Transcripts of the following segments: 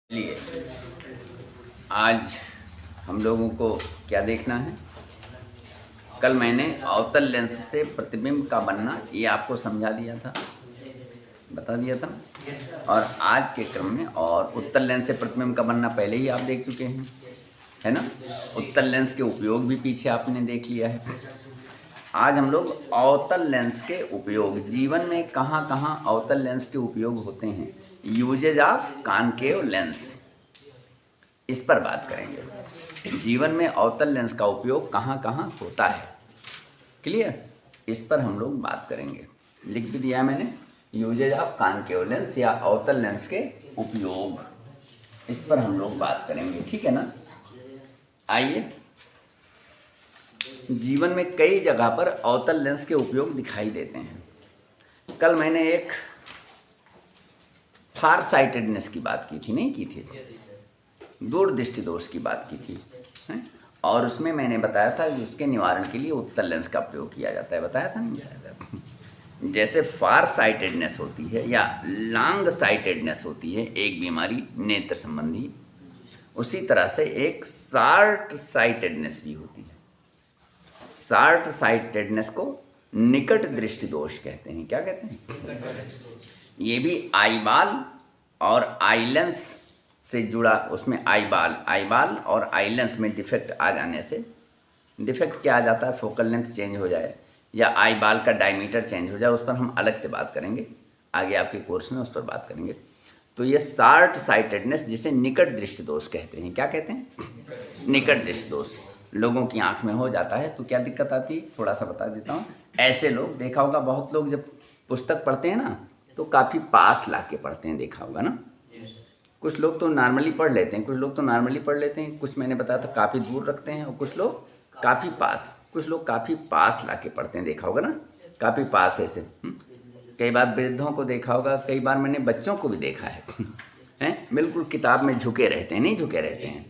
लिए आज हम लोगों को क्या देखना है। कल मैंने अवतल लेंस से प्रतिबिंब का बनना ये आपको समझा दिया था, बता दिया था ना। और आज के क्रम में और उत्तल लेंस से प्रतिबिंब का बनना पहले ही आप देख चुके हैं, है ना। उत्तल लेंस के उपयोग भी पीछे आपने देख लिया है। आज हम लोग अवतल लेंस के उपयोग, जीवन में कहाँ कहाँ अवतल लेंस के उपयोग होते हैं, यूजेज ऑफ कॉनकेव लेंस, इस पर बात करेंगे। जीवन में अवतल लेंस का उपयोग कहाँ कहाँ होता है, क्लियर, इस पर हम लोग बात करेंगे। लिख भी दिया मैंने, यूजेज ऑफ कॉनकेव लेंस या अवतल लेंस के उपयोग, इस पर हम लोग बात करेंगे, ठीक है ना। आइए, जीवन में कई जगह पर अवतल लेंस के उपयोग दिखाई देते हैं। कल मैंने एक फार साइटेडनेस की बात की थी, नहीं की थी, दूरदृष्टि दोष की बात की थी, हैं? और उसमें मैंने बताया था कि उसके निवारण के लिए उत्तल लेंस का प्रयोग किया जाता है, बताया था नहीं बताया था। जैसे फार साइटेडनेस होती है या लॉन्ग साइटेडनेस होती है एक बीमारी नेत्र संबंधी, उसी तरह से एक शॉर्ट साइटेडनेस भी होती है। शॉर्ट साइटेडनेस को निकट दृष्टि दोष कहते हैं। क्या कहते हैं? ये भी आई बाल और आई लेंस से जुड़ा, उसमें आई बाल और आई लेंस में डिफेक्ट आ जाने से, डिफेक्ट क्या आ जाता है, फोकल लेंथ चेंज हो जाए या आई बाल का डायमीटर चेंज हो जाए, उस पर हम अलग से बात करेंगे आगे आपके कोर्स में, उस पर बात करेंगे। तो ये शॉर्ट साइटेडनेस जिसे निकट दृष्टि दोष कहते हैं। क्या कहते हैं? निकट दृष्टि दोष लोगों की आंख में हो जाता है तो क्या दिक्कत आती है, थोड़ा सा बता देता हूँ। ऐसे लोग, देखा होगा बहुत लोग जब पुस्तक पढ़ते हैं ना तो काफ़ी पास ला के पढ़ते हैं, देखा होगा ना। कुछ लोग तो नॉर्मली पढ़ लेते हैं, कुछ मैंने बताया था काफ़ी दूर रखते हैं, और कुछ लोग काफ़ी पास ला के पढ़ते हैं, देखा होगा ना, काफ़ी पास ऐसे। कई बार वृद्धों को देखा होगा, कई बार मैंने बच्चों को भी देखा है हैं, बिल्कुल किताब में झुके रहते हैं, नहीं झुके रहते हैं।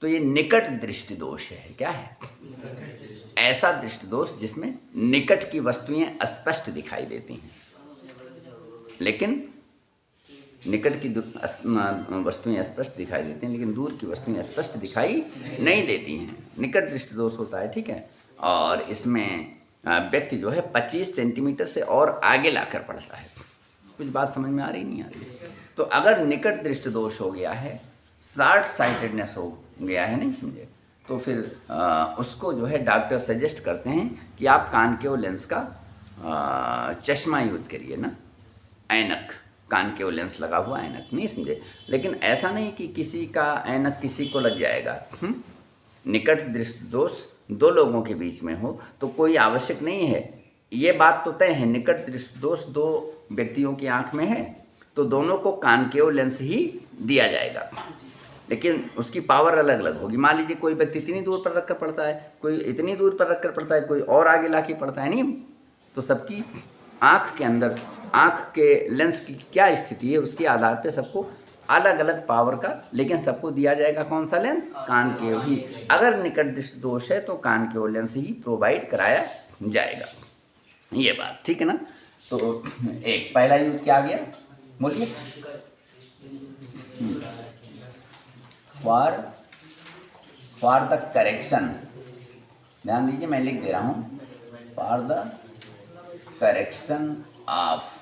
तो ये निकट दृष्टि दोष है। क्या है? ऐसा दृष्टि दोष जिसमें निकट की वस्तुएं स्पष्ट दिखाई देती हैं, लेकिन निकट की वस्तुएं स्पष्ट दिखाई देती हैं, लेकिन दूर की वस्तुएं स्पष्ट दिखाई नहीं देती हैं। निकट दृष्टि दोष होता है, ठीक है। और इसमें व्यक्ति जो है 25 सेंटीमीटर से और आगे लाकर पढ़ता है। कुछ बात समझ में आ रही नहीं आ रही? तो अगर निकट दृष्टि दोष हो गया है, शॉर्ट साइटेडनेस हो गया है, नहीं समझे, तो फिर उसको जो है डॉक्टर सजेस्ट करते हैं कि आप कॉनकेव लेंस का चश्मा यूज करिए ना, ऐनक, कॉनकेव लेंस लगा हुआ ऐनक, नहीं समझे। लेकिन ऐसा नहीं कि किसी का ऐनक किसी को लग जाएगा। निकट दृष्टि दोष दो लोगों के बीच में हो तो कोई आवश्यक नहीं है, ये बात तो तय है, निकट दृष्टि दोष दो व्यक्तियों की आंख में है तो दोनों को कॉनकेव लेंस ही दिया जाएगा, लेकिन उसकी पावर अलग अलग होगी। मान लीजिए कोई व्यक्ति इतनी दूर पर रखकर पढ़ता है, कोई इतनी दूर पर रखकर पढ़ता है, कोई और आगे ला के पढ़ता है, नहीं, तो सबकी आँख के अंदर, आँख के लेंस की क्या स्थिति है उसके आधार पे सबको अलग अलग पावर का, लेकिन सबको दिया जाएगा कौन सा लेंस? कॉनकेव ही। अगर निकट दृष्टि दोष है तो कॉनकेव लेंस ही प्रोवाइड कराया जाएगा, ये बात ठीक है ना। तो एक पहला यूज क्या आ गया, बोलिए, फॉर द करेक्शन, ध्यान दीजिए मैं लिख दे रहा हूँ, for the correction of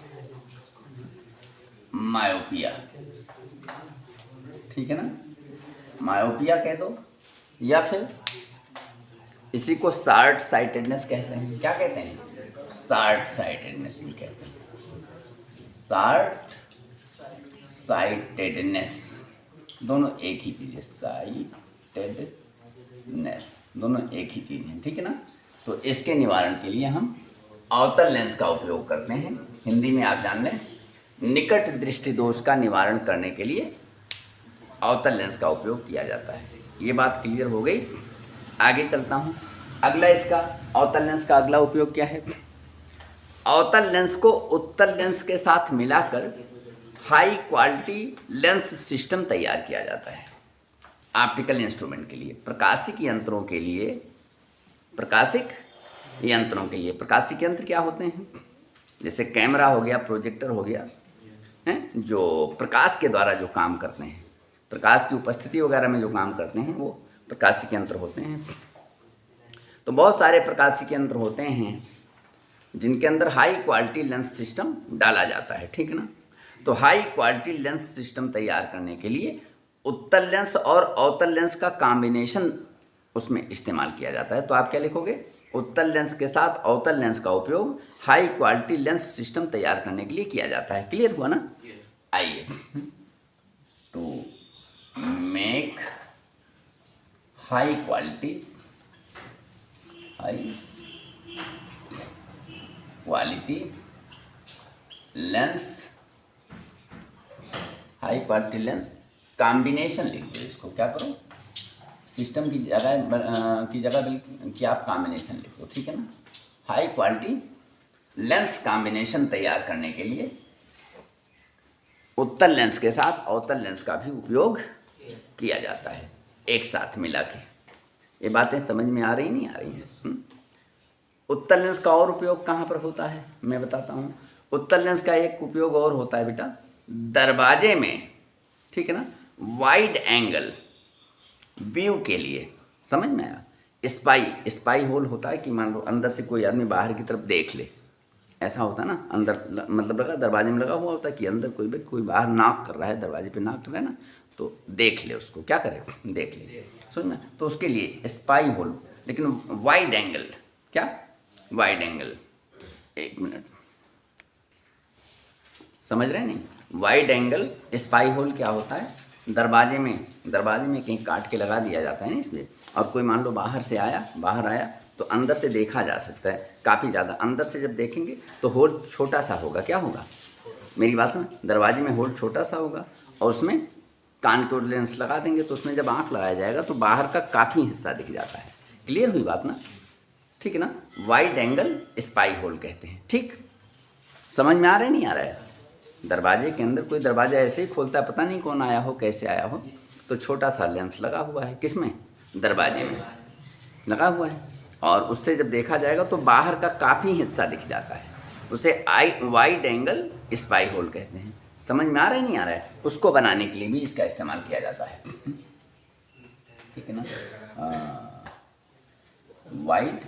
myopia, ठीक है ना, मायोपिया कह दो, या फिर इसी को शॉर्ट साइटेडनेस कहते हैं। क्या कहते हैं? शॉर्ट साइटेडनेस भी कहते हैं। शॉर्ट साइटेडनेस दोनों एक ही चीज़ है, साइटेडनेस दोनों एक ही चीज़ है, ठीक है ना। तो इसके निवारण के लिए हम अवतल लेंस का उपयोग करते हैं। हिंदी में आप जान लें, निकट दृष्टि दोष का निवारण करने के लिए अवतल लेंस का उपयोग किया जाता है। ये बात क्लियर हो गई। आगे चलता हूँ। अगला इसका अवतल लेंस का अगला उपयोग क्या है? अवतल लेंस को उत्तल लेंस के साथ मिलाकर हाई क्वालिटी लेंस सिस्टम तैयार किया जाता है ऑप्टिकल इंस्ट्रूमेंट के लिए, प्रकाशिक यंत्रों के लिए। प्रकाशिक यंत्र क्या होते हैं? जैसे कैमरा हो गया, प्रोजेक्टर हो गया, हैं, जो प्रकाश के द्वारा जो काम करते हैं, प्रकाश की उपस्थिति वगैरह में जो काम करते हैं वो प्रकाशिकी यंत्र होते हैं। तो बहुत सारे प्रकाशिकी यंत्र होते हैं जिनके अंदर हाई क्वालिटी लेंस सिस्टम डाला जाता है, ठीक है ना। तो हाई क्वालिटी लेंस सिस्टम तैयार करने के लिए उत्तल लेंस और अवतल लेंस का कॉम्बिनेशन उसमें इस्तेमाल किया जाता है। तो आप क्या लिखोगे, उत्तल लेंस के साथ अवतल लेंस का उपयोग हाई क्वालिटी लेंस सिस्टम तैयार करने के लिए किया जाता है। क्लियर हुआ ना। आइए, to make high quality lens, high quality lens combination लिख दो। इसको क्या करो, सिस्टम की जगह कि आप कॉम्बिनेशन लिख दो, ठीक है ना। हाई क्वालिटी लेंस कॉम्बिनेशन तैयार करने के लिए उत्तल लेंस के साथ अवतल लेंस का भी उपयोग किया जाता है, एक साथ मिला के। ये बातें समझ में आ रही नहीं आ रही हैं? उत्तल लेंस का और उपयोग कहाँ पर होता है मैं बताता हूँ। उत्तल लेंस का एक उपयोग और होता है बेटा, दरवाजे में, ठीक है ना, वाइड एंगल व्यू के लिए। समझ में आया। स्पाई होल होता है कि मान लो अंदर से कोई आदमी बाहर की तरफ देख ले, ऐसा होता है ना। अंदर मतलब लगा, दरवाजे में लगा हुआ होता है कि अंदर कोई बाहर नॉक कर रहा है, दरवाजे पे नॉक कर रहा है ना, तो देख ले उसको, क्या करे, देख ले, समझ में। तो उसके लिए स्पाई होल, लेकिन वाइड एंगल, क्या वाइड एंगल, एक मिनट, समझ रहे नहीं। वाइड एंगल स्पाई होल क्या होता है, दरवाजे में कहीं काट के लगा दिया जाता है ना इसलिए। और कोई मान लो बाहर आया तो अंदर से देखा जा सकता है काफ़ी ज़्यादा। अंदर से जब देखेंगे तो होल छोटा सा होगा, क्या होगा, मेरी बात सुन, दरवाजे में होल छोटा सा होगा और उसमें कान के लेंस लगा देंगे तो उसमें जब आँख लगाया जाएगा तो बाहर का काफ़ी हिस्सा दिख जाता है। क्लियर हुई बात ना, ठीक है ना। वाइड एंगल स्पाई होल कहते हैं, ठीक। समझ में आ रहा है नहीं आ रहा है। दरवाजे के अंदर कोई दरवाजा ऐसे ही खोलता है, पता नहीं कौन आया हो, कैसे आया हो, तो छोटा सा लेंस लगा हुआ है, किसमें, दरवाजे में लगा हुआ है, और उससे जब देखा जाएगा तो बाहर का काफ़ी हिस्सा दिख जाता है। उसे वाइड एंगल स्पाई होल कहते हैं। समझ में आ रहा है नहीं आ रहा है। उसको बनाने के लिए भी इसका इस्तेमाल किया जाता है, ठीक है ना। Wide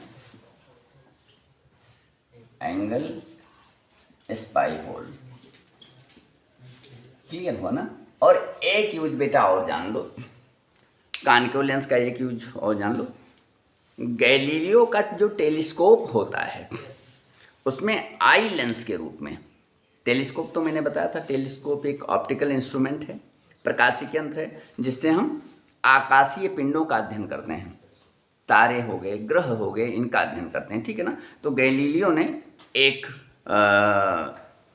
angle spy hole, clear हुआ ना। और एक यूज बेटा और जान लो, कॉनकेव लेंस का एक यूज और जान लो। गैलीलियो का जो टेलीस्कोप होता है उसमें आई लेंस के रूप में, टेलीस्कोप तो मैंने बताया था, टेलीस्कोप एक ऑप्टिकल इंस्ट्रूमेंट है, प्रकाशिकी यंत्र है, जिससे हम आकाशीय पिंडों का अध्ययन करते हैं। तारे हो गए, ग्रह हो गए, इनका अध्ययन करते हैं, ठीक है ना। तो गैलीलियो ने एक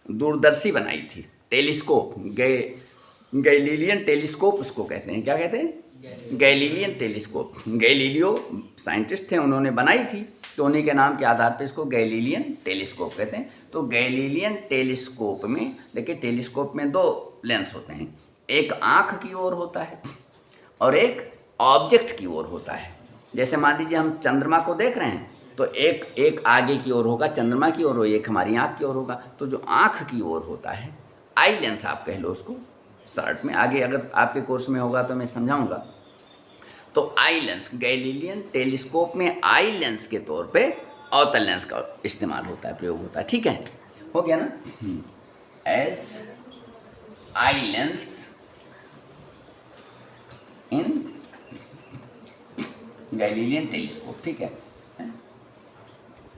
दूरदर्शी बनाई थी, टेलीस्कोप, गैलीलियन टेलीस्कोप उसको कहते हैं। क्या कहते हैं, गैलीलियन टेलीस्कोप। गैलीलियो साइंटिस्ट थे, उन्होंने बनाई थी, तो उन्हीं के नाम के आधार पर इसको गैलीलियन टेलीस्कोप कहते हैं। तो गैलीलियन टेलीस्कोप में देखिए, टेलीस्कोप में दो लेंस होते हैं, एक आँख की ओर होता है और एक ऑब्जेक्ट की ओर होता है। जैसे मान लीजिए हम चंद्रमा को देख रहे हैं तो एक आगे की ओर होगा, चंद्रमा की ओर, एक हमारी आँख की ओर होगा। तो जो आँख की ओर होता है, आई लेंस आप कह लो उसको शॉर्ट में, आगे अगर आपके कोर्स में होगा तो मैं समझाऊंगा। तो आई लेंस, गैलीलियन टेलीस्कोप में आई लेंस के तौर पे अवतल लेंस का इस्तेमाल होता है, प्रयोग होता है, ठीक है, हो गया ना। As eye lens in Galilean telescope, ठीक है,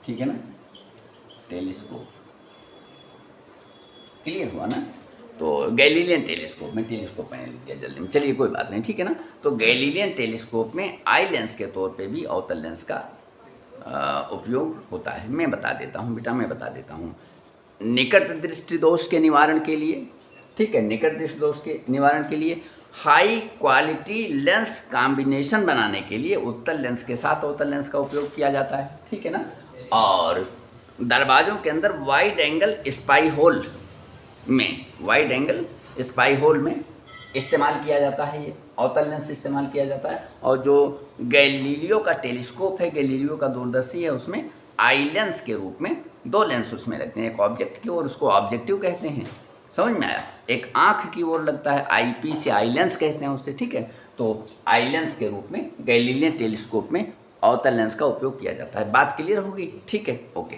ठीक है ना, टेलीस्कोप, क्लियर हुआ ना। तो गैलीलियन टेलीस्कोप में, टेलीस्कोप मैंने लिख दिया जल्दी में, चलिए कोई बात नहीं, ठीक है ना। तो गैलीलियन टेलीस्कोप में आई लेंस के तौर पे भी अवतल लेंस का उपयोग होता है। मैं बता देता हूँ बेटा, मैं बता देता हूँ। निकट दृष्टि दोष के निवारण के लिए, ठीक है, निकट दृष्टि दोष के निवारण के लिए हाई क्वालिटी लेंस कॉम्बिनेशन बनाने के लिए उत्तल लेंस के साथ अवतल लेंस का उपयोग किया जाता है, ठीक है ना। और दरवाज़ों के अंदर वाइड एंगल स्पाई होल में, वाइड एंगल स्पाई होल में इस्तेमाल किया जाता है, ये अवतल लेंस इस्तेमाल किया जाता है। और जो गैलीलियो का टेलीस्कोप है, गैलीलियो का दूरदर्शी है, उसमें आई लेंस के रूप में दो लेंस उसमें लगते हैं, एक ऑब्जेक्ट की ओर, उसको ऑब्जेक्टिव कहते हैं, समझ में आया? एक आँख की ओर लगता है, आई पीस या आई लेंस कहते हैं उससे, ठीक है। तो आई लेंस के रूप में गैलीलियन टेलीस्कोप में अवतल लेंस का उपयोग किया जाता है। बात क्लियर होगी? ठीक है, ओके।